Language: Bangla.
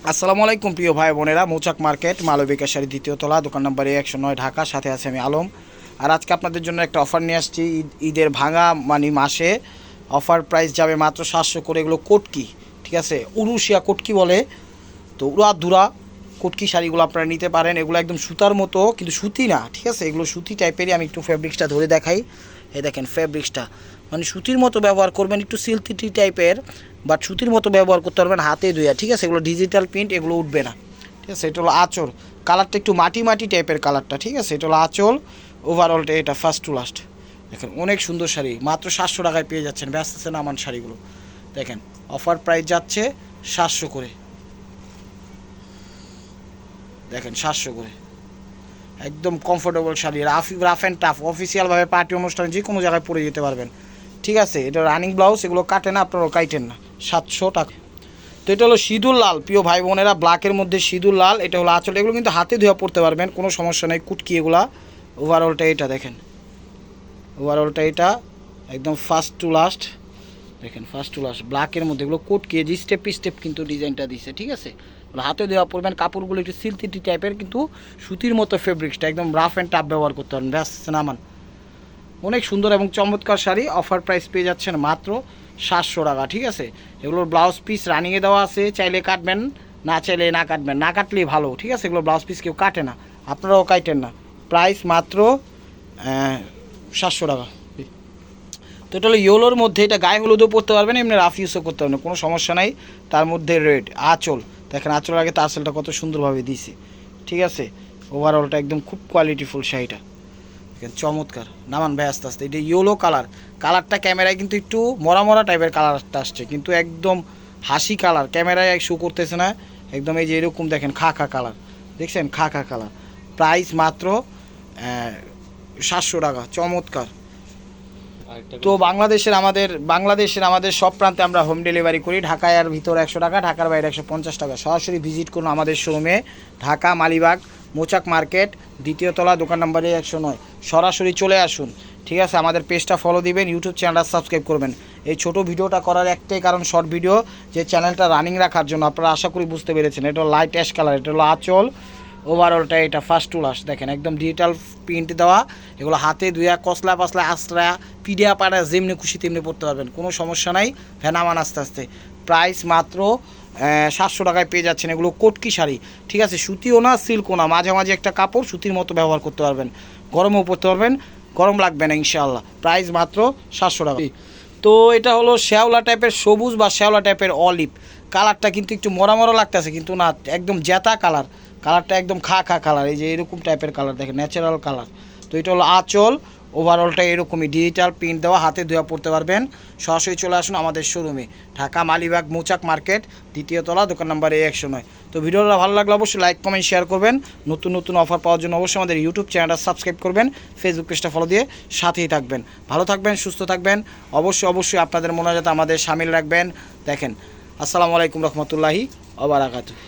আসসালামু আলাইকুম প্রিয় ভাই বোনেরা, মৌচাক মার্কেট মালবিকা শাড়ি দ্বিতীয় তলা, দোকান নম্বর 109 ঢাকা। সাথে আছে আমি আলম। আর আজকে আপনাদের জন্য একটা অফার নিয়ে আসছি। ঈদের ভাঙা মাসে অফার প্রাইস যাবে মাত্র 700 করে। এগুলো কোটকি, ঠিক আছে, উরুশিয়া কোটকি বলে। তো উড়া ধুরা কোটকি শাড়িগুলো আপনারা নিতে পারেন। এগুলো একদম সুতার মতো, কিন্তু সুতি না, ঠিক আছে, এগুলো সুতি টাইপেরই। আমি একটু ফেব্রিক্সটা ধরে দেখাই। এই দেখেন ফেব্রিক্সটা, মানে সুতির মতো ব্যবহার করবেন, একটু সিল্কি টাইপের, বাট সুতির মতো ব্যবহার করতে পারবেন হাতে ধুয়ে, ঠিক আছে। এগুলো ডিজিটাল প্রিন্ট, এগুলো উঠবে না, ঠিক আছে। এটা হলো আঁচল, কালারটা একটু মাটি মাটি টাইপের কালারটা, ঠিক আছে। এটা হলো আঁচল, ওভারঅলটা এটা ফার্স্ট টু লাস্ট। দেখেন অনেক সুন্দর শাড়ি, মাত্র 700 টাকায় পেয়ে যাচ্ছেন। ব্যস্ত আছেন আমার শাড়িগুলো দেখেন, অফার প্রাইস যাচ্ছে 700 করে। দেখেন 700 করে, একদম comfortable sari, rough and tough, অফিসিয়ালভাবে পার্টি অনুষ্ঠানে যে কোনো জায়গায় পরে যেতে পারবেন, ঠিক আছে। এটা রানিং ব্লাউজ, এগুলো কাটে না, আপনারাও কাটেন না। 700 টাকা। তো এটা হলো সিঁদুর লাল, প্রিয় ভাই বোনেরা, ব্ল্যাকের মধ্যে সিঁদুর লাল। এটা হলো আঁচল, এগুলো কিন্তু হাতে ধোয়া পড়তে পারবেন, কোনো সমস্যা নেই। কুটকি এগুলা। ওভারঅলটা এটা দেখেন, ওভারঅলটা এটা একদম ফার্স্ট টু লাস্ট। দেখেন ফার্স্ট টু লাস্ট ব্ল্যাকের মধ্যে, এগুলো কুটকি স্টেপ স্টেপ কিন্তু ডিজাইনটা দিচ্ছে, ঠিক আছে। হাতে দেওয়া পড়বেন, কাপড়গুলো একটু সিল্কি টাইপের, কিন্তু সুতির মতো ফেব্রিক্সটা একদম রাফ অ্যান্ড টাফ ব্যবহার করতে পারেন। ব্যাস নামান, অনেক সুন্দর এবং চমৎকার শাড়ি। অফার প্রাইস পেয়ে যাচ্ছেন মাত্র 700 টাকা, ঠিক আছে। এগুলোর ব্লাউজ পিস রানিংয়ে দেওয়া আছে, চাইলে কাটবেন, না চাইলে না কাটবেন, না কাটলেই ভালো, ঠিক আছে। এগুলো ব্লাউজ পিস কেউ কাটে না, আপনারাও কাটেন না। প্রাইস মাত্র 700 টাকা। তো এটা হলো ইয়েলোর মধ্যে, এটা গায়ে হলুদও পরতে পারবেন, এমনি রাফ ইউজও করতে পারবেন, কোনো সমস্যা নাই। তার মধ্যে রেড আঁচল, দেখেন আঁচলের আগে তারসেলটা কত সুন্দরভাবে দিয়েছে, ঠিক আছে। ওভারঅলটা একদম খুব কোয়ালিটিফুল শাড়িটা, দেখেন চমৎকার। নামান ভাই আস্তে আস্তে। এটা ইয়েলো কালার, কালারটা ক্যামেরায় কিন্তু একটু মরা মরা টাইপের কালারটা আসছে, কিন্তু একদম হাসি কালার, ক্যামেরায় শো করতেছে না একদম। এই যে এরকম দেখেন খা খা কালার, দেখছেন খা খা কালার। প্রাইস মাত্র 700 টাকা, চমৎকার। তো বাংলাদেশের আমাদের সব প্রান্তে আমরা হোম ডেলিভারি করি। ঢাকায় আর ভিতরে 100 টাকা, ঢাকার বাইরে 150 টাকা। সরাসরি ভিজিট করুন আমাদের শোরুমে, ঢাকা মালিবাগ মৌচাক মার্কেট দ্বিতীয় তলা, দোকান নম্বরে 109। সরাসরি চলে আসুন, ঠিক আছে। আমাদের পেজটা ফলো দিবেন, ইউটিউব চ্যানেলটা সাবস্ক্রাইব করবেন। এই ছোট ভিডিওটা করার একটাই কারণ, শর্ট ভিডিও, যে চ্যানেলটা রানিং রাখার জন্য। আপনারা আশা করি বুঝতে পেরেছেন। এটা হলো লাইট অ্যাশ কালার, এটা হলো আঁচল, ওভারঅলটা এটা ফার্স্ট টু লাস্ট। দেখেন একদম ডিজিটাল প্রিন্ট দেওয়া, এগুলো হাতে ধুয়া কসলা পাসলা আস্ত্রা পিডিয়া পাড়া যেমনি খুশি তেমনি পড়তে পারবেন, কোনো সমস্যা নাই। ভ্যানামান আস্তে আস্তে। প্রাইস মাত্র 700 টাকায় পেয়ে যাচ্ছেন। এগুলো কোটকি শাড়ি, ঠিক আছে, সুতিও না সিল্কও না, মাঝামাঝি একটা কাপড়, সুতির মতো ব্যবহার করতে পারবেন, গরমেও পরতে পারবেন, গরম লাগবে না ইনশাআল্লাহ। প্রাইস মাত্র 700 টাকা। তো এটা হলো শ্যাওলা টাইপের সবুজ বা শ্যাওলা টাইপের অলিভ কালারটা, কিন্তু একটু মরা মরা লাগতেছে, কিন্তু না, একদম জেতা কালার, কালারটা একদম খা খা কালার। এই যে এরকম টাইপের কালার, দেখেন ন্যাচারাল কালার। তো এটা হলো আঁচল, ওভারঅলটা এরকমই ডিজিটাল প্রিন্ট দেওয়া, হাতে ধোয়া পড়তে পারবেন। সরাসরি চলে আসুন আমাদের শোরুমে, ঢাকা মালিবাগ মৌচাক মার্কেট দ্বিতীয় তলা, দোকান নাম্বার 109। তো ভিডিওটা ভালো লাগলে অবশ্যই লাইক কমেন্ট শেয়ার করবেন। নতুন নতুন অফার পাওয়ার জন্য অবশ্যই আমাদের ইউটিউব চ্যানেলটা সাবস্ক্রাইব করবেন, ফেসবুক পেজটা ফলো দিয়ে সাথেই থাকবেন। ভালো থাকবেন, সুস্থ থাকবেন। অবশ্যই আপনাদের মনে যাতে আমাদের সামিল রাখবেন। দেখেন, আসসালামু আলাইকুম রহমতুল্লাহি ওয়া বারাকাতুহু।